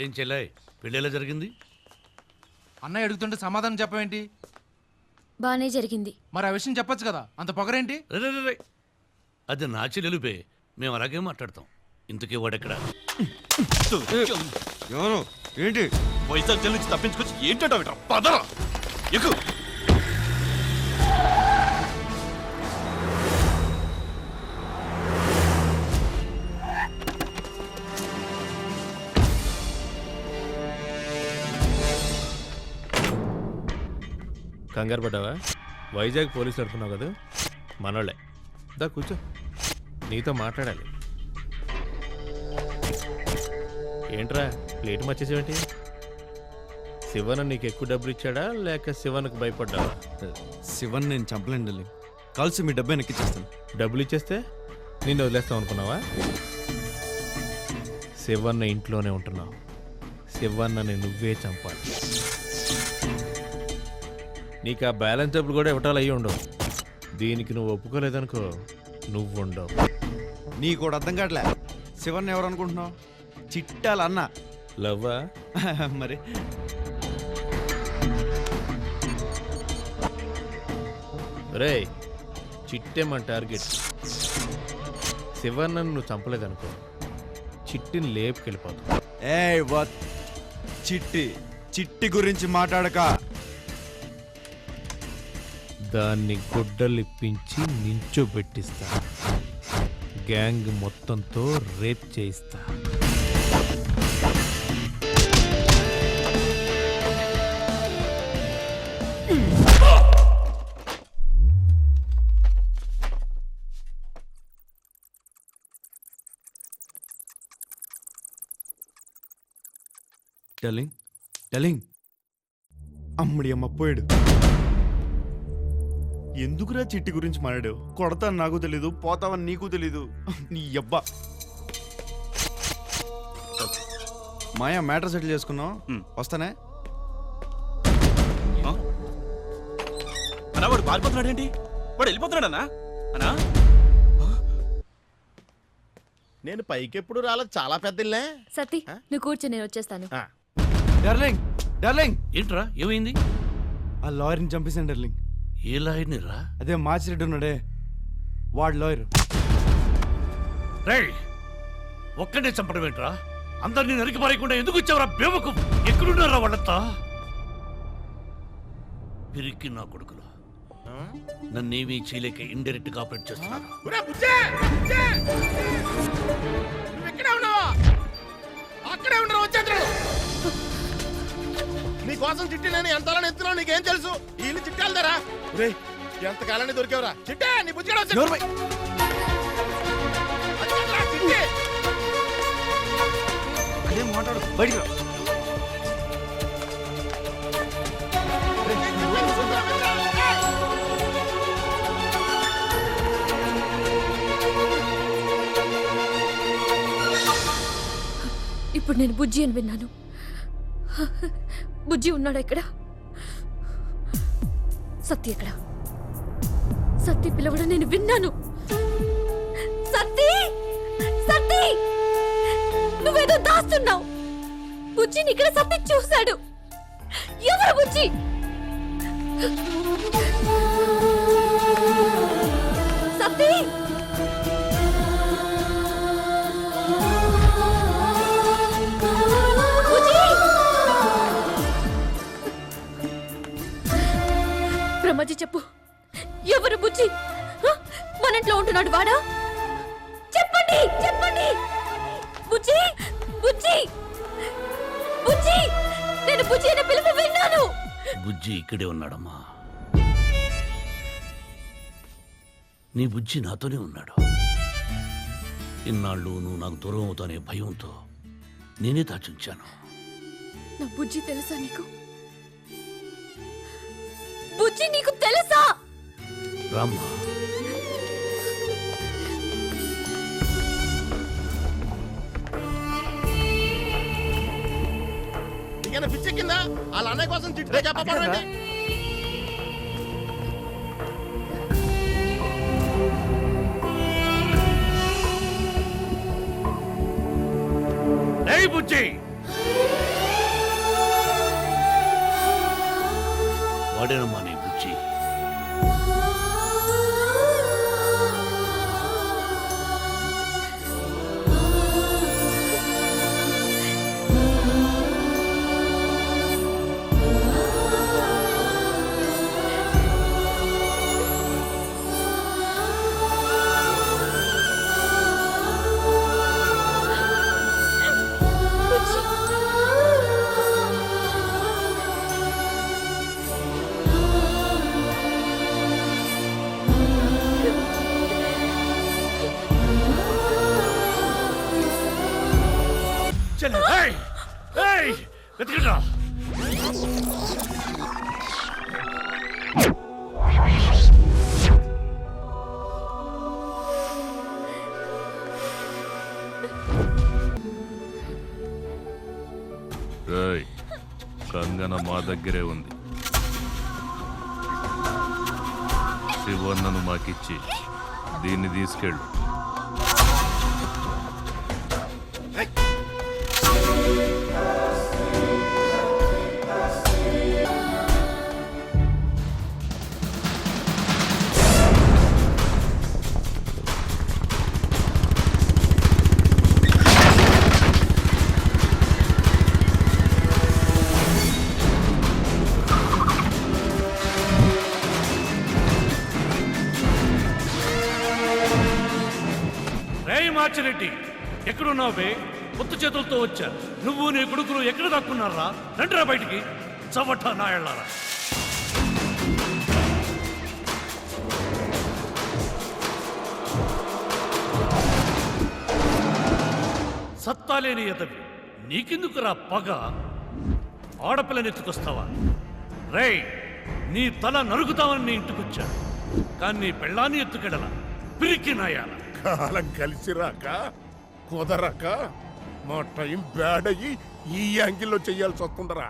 ఏం చెల్లాయ్ పెళ్ళేలా జరిగింది? అన్నయ్య అడుగుతుంటే సమాధానం చెప్పవేంటి? బానే జరిగింది. మరి ఆ విషయం చెప్పొచ్చు కదా, అంత పొగరేంటి? రే అది నా చెల్లెలుపే, మేము అలాగే మాట్లాడతాం. ఇంతకీ వాడెక్కడ? ఎవరు ఏంటి వైజాగ్ జైలు నుంచి తప్పించుకొచ్చి ఏంటంటే పదరా ఎక్కు. కంగారు పడ్డావా? వైజాగ్ పోలీసులు అనుకున్నావు కదా, మనోళ్ళే. దా కూర్చో, నీతో మాట్లాడాలి. ఏంట్రా ప్లేట్ మర్చేసేవేంటి? శివన్ నీకు ఎక్కువ డబ్బులు ఇచ్చాడా లేక శివన్కు భయపడ్డావా? శివన్ నేను చంపలేను డార్లింగ్, కలిసి మీ డబ్బు ఎక్కిచ్చేస్తాను. డబ్బులు ఇచ్చేస్తే నిన్ను వదిలేస్తావు అనుకున్నావా? శివన్న ఇంట్లోనే ఉంటున్నావు, శివన్నని నువ్వే చంపాలి. నీకు ఆ బ్యాలెన్స్ డబ్బులు కూడా ఇవ్వటాలు అయ్యి ఉండవు. దీనికి నువ్వు ఒప్పుకోలేదనుకో, నువ్వు ఉండవు. నీ కూడా అర్థం కావట్లే. శివన్ ఎవరు అనుకుంటున్నావు? చిట్టాలన్న. లవ్వా? మరి రే, చిట్టే మన టార్గెట్. శివన్నను నువ్వు చంపలేదనుకో, చిట్టిని లేపుకెళ్ళిపోతావు. చిట్టి చిట్టి గురించి మాట్లాడక. దాన్ని గుడ్డలిప్పించి నించోబెట్టిస్తా, గ్యాంగ్ మొత్తంతో రేప్ చేయిస్తా. డార్లింగ్ డార్లింగ్, అమ్మడి అమ్మ పోయాడు. ఎందుకురా చిట్టి గురించి మాట్లాడావు? కొడతాను నాకు తెలీదు, పోతావని నీకు తెలీదు. నీ అబ్బా మాయా మ్యాటర్ సెటిల్ చేసుకున్నావు, వస్తానే. అన్నా వాడు పారిపోతున్నాడేంటి? వాడు వెళ్ళిపోతున్నాడన్నా? అన్నా నేను పైకెప్పుడు రాలేదు, చాలా పెద్ద ఇల్లే. సతీ నువ్వు కూర్చో, నేను వచ్చేస్తాను. డార్లింగ్ డార్లింగ్, ఏంట్రా ఏమైంది? ఆ లాయర్ని చంపేశాను డార్లింగ్. ఏ లాయర్ని రా? అదే మాచిరెడ్డి ఉన్నాడే, వాడు లాయర్. రే, ఒక్కడే చంపడం ఏంట్రా? అందరినీ నరికి పారేయకుండా ఎందుకు వచ్చావురా బేవకు? ఎక్కడున్నారా వాళ్ళంతా? పిరికి నా కొడుకులు నన్నేమీ చేయలేక ఇండైరెక్ట్ గా ఆపరేట్ చేస్తున్నారు. నీకోసం చిట్టి నేను ఎంతలా ఎత్తున్నావు నీకేం తెలుసు? వీళ్ళు చిట్టాలదరా. ఎంతకాలాన్ని దొరికేవరా చిట్టే? నీ బుజ్జిగా మాట్లాడు, బయటికి రా. ఇప్పుడు నేను బుజ్జి అని విన్నాను. బుజ్జి ఉన్నాడా ఇక్కడ? సత్తి ఎక్కడ? సత్తి పిలవడం నేను విన్నాను. సత్తి, సత్తి, నువ్వేదో దాస్తున్నావు. బుజ్జిని ఇక్కడ సత్తి చూశాడు. ఎవరు బుజ్జి? సత్తి, బ్రహ్మజీ చెప్పు, ఎవరు బుజ్జి? మన ఇంట్లో ఉంటున్నాడు వాడా? చెప్పండి చెప్పండి. బుజ్జి, బుజ్జి, బుజ్జి, నేను బుజ్జి అనే పిలుపు విన్నాను. బుజ్జి ఇక్కడే ఉన్నాడమ్మా. నీ బుజ్జి నాతోనే ఉన్నాడు. ఇన్నాళ్ళు నువ్వు నాకు దూరం అవుతానే భయంతో నేనే దాచుంచాను. నా బుజ్జి తెలుసా నీకు? బుజ్జి నీకు తెలుసా? రామ్మా, పిచ్చెక్కిందా? వాళ్ళ అన్నయ్య కోసం చిట్టే చెప్పబడండి. బుజ్జి వాడేనమ్మా నీ బుజ్జి. చెల్లె, ఏయ్! ఏయ్! వెతకండ్రా. రేయ్, కంగన మా దగ్గరే ఉంది. శివన్నను మాకిచ్చి దీన్ని తీసుకెళ్ళు. రేయ్ మార్చిరెడ్డి, ఎక్కడున్నావు బే? కొత్త చేతులతో వచ్చా. నువ్వు నీ కొడుకులు ఎక్కడ దాక్కున్నారా? రండిరా బయటికి, చవట నాయళ్ళారా. సత్తాలేని ఎదవి, నీకెందుకురా పగ? ఆడపిల్లని ఎత్తుకొస్తావా? రేయ్, నీ తల నరుగుతావని నీ ఇంటికొచ్చా, కానీ నీ పెళ్ళాన్ని ఎత్తుకెళ్ళలా. పిరికి నాయాల. కాలం కలిసి రాక కుదరక మా టైం బ్యాడ్ అయ్యి ఈ యాంగిల్లో చెయ్యాల్సి వస్తుందరా.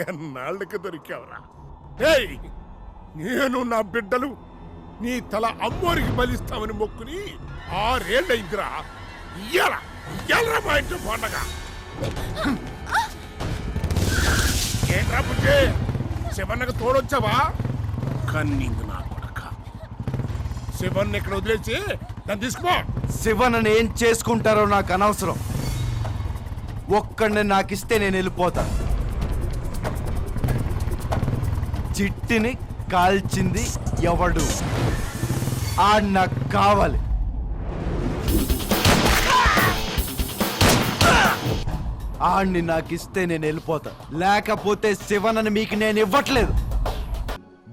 ఎన్నాళ్ళకి దొరికావురా? ఏయ్, నేను నా బిడ్డలు నీ తల అమ్మోరికి బలిస్తామని మొక్కుని 6 ఏళ్ళయిందిరా. ఇయ్యాలరా మా ఇంటి పండగ. ఏంట్రా బుజ్జి, శివన్నకు తోడొచ్చావా? కన్నింగ్ నా కొడక. శివన్ ఇక్కడ వదిలేసి దాన్ని తీసుకో. శివన్ ఏం చేసుకుంటారో నాకు అనవసరం. ఒక్కడిని నాకిస్తే నేను వెళ్ళిపోతా. చిట్టిని కాల్చింది ఎవడు? ఆడు నాకు కావాలి. ఆడిని నాకిస్తే నేను వెళ్ళిపోతా, లేకపోతే శివనని మీకు నేను ఇవ్వట్లేదు.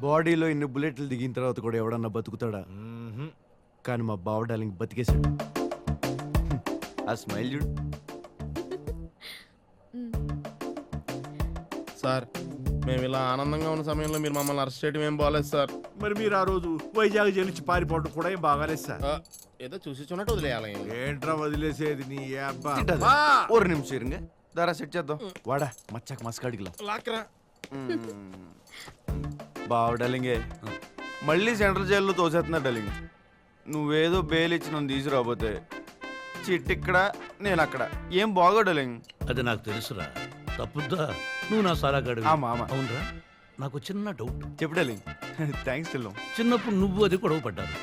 బాడీలో ఇన్ని బుల్లెట్లు దిగిన తర్వాత కూడా ఎవడన్నా బతుకుతాడా? కానీ మా బావ డార్లింగ్ బతికేశాడు. ఆ స్మైల్ చూడు. సార్, మేము ఇలా ఆనందంగా ఉన్న సమయంలో మీరు మమ్మల్ని అరెస్ట్ చేయడం ఏం బాగాలేదు సార్. మరి మీరు ఆ రోజు వైజాగ్ జైలు నుంచి పారిపోవడం కూడా ఏం బాగాలేదు సార్. ఏదో చూసి చూడట్టు వదిలేయాలి. ఏంట్రా వదిలేసేది నీ అబ్బా? తింటాదా? ఒక నిమిషం ఇరుంగ. దారా సెట్ చేద్దాం. వాడా మచ్చాక మస్కాడికిలా లాక్రా. బావ డార్లింగే మళ్ళీ సెంట్రల్ జైల్లో తోసేస్తున్నా డార్లింగ్. నువ్వేదో బెయిల్ ఇచ్చి నన్ను తీసుకురాబోతే చిట్టిక్కడ నేను అక్కడ ఏం బాగో డార్లింగ్. అది నాకు తెలుసురా. తప్పుద్దా? నువ్వు నా సారాగాడు. ఆమా, ఆమా. అవునరా, నాకు చిన్న డౌట్. చెప్పు డార్లింగ్. థ్యాంక్స్ టిల్లం. చిన్నప్పుడు నువ్వు అది గొడవ పడ్డారు.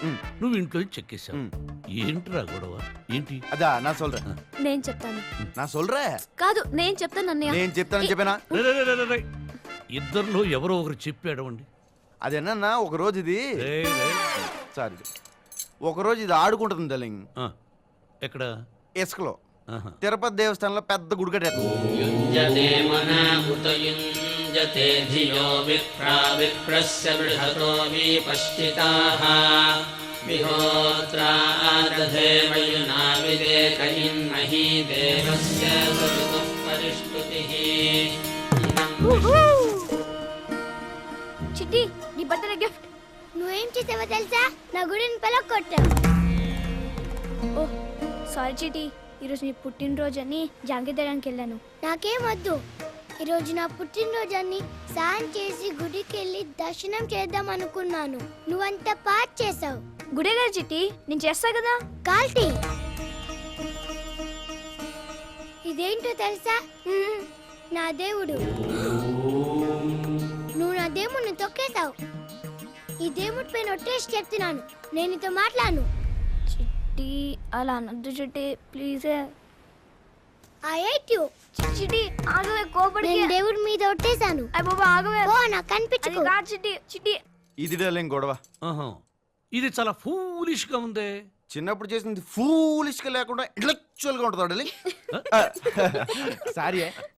నువ్వు ఇంట్లో చెక్కేశావు. ఏంట్రా గొడవ? ఏంటి? అదా నా సొల్రా. నేను చెప్తాను. నా సొల్రా కాదు, నేను చెప్తాను అన్నయ్య. నేను చెప్తానని చెప్పానా? రే, రే, రే, రే, రే. ఇద్దరిలో ఎవరో ఒకరు చెప్పి అడవండి. అదేనా ఒకరోజు ఇది రే, రే. సారీ, ఒకరోజు ఇది ఆడుకుంటుంది డార్లింగ్. ఆ, ఎక్కడ? ఇసుకలో ఆహా. తిరుపతి దేవస్థానంలో పెద్ద గుడి కట్టేస్తుంది. युञ्जते मनाहुत युञ्जते धियो विप्रा विप्रस्य बृहतो विपश्चिताः विहोत्रा दधे मयुना विदेकयिन्मही देवस्य सवितुः परिष्टुतिः చిట్టి, నీ బర్త్డే గిఫ్ట్. నువ్వేం చేసావో తెలుసా? నా గుడిని పలకొట్టా. ఓ సారీ చిట్టి, ఈరోజు నీ పుట్టినరోజు అని జాంగిదడానికి వెళ్ళాను. నాకేం వద్దు. ఈరోజు నా పుట్టినరోజని స్నానం చేసి గుడికి వెళ్ళి దర్శనం చేద్దాం అనుకున్నాను. నువ్వంతా పాట్ చేసావు. గుడే గారు చిట్టి, నేను చేస్తా కదా. కాల్టీ, ఇదేంటో తెలుసా? నా దేవుడు. నువ్వు నా దేవుడిని తొక్కేశావు. ఈ దేవుడి పైన ఒట్టేసి చెప్తున్నాను, నేను నీతో మాట్లాడను. చిట్టి అలా అనొద్దు చిట్టి ప్లీజ్. I hate you. చిట్టి ఆగవే కోపడికి. నేను దేవుడి మీద ఒట్టేశాను. అయ్య బాబా ఆగవే. ఓ నాకు కనిపించకు. అది కాదు చిట్టి. చిట్టి ఇది డార్లింగ్ గొడవ. ఆహా. ఇది చాలా ఫూలిష్ గా ఉందే. చిన్నప్పుడు చేసింది ఫూలిష్ గా లేకుండా ఇంటలెక్చువల్ గా ఉంటుంది డార్లింగ్. సారీ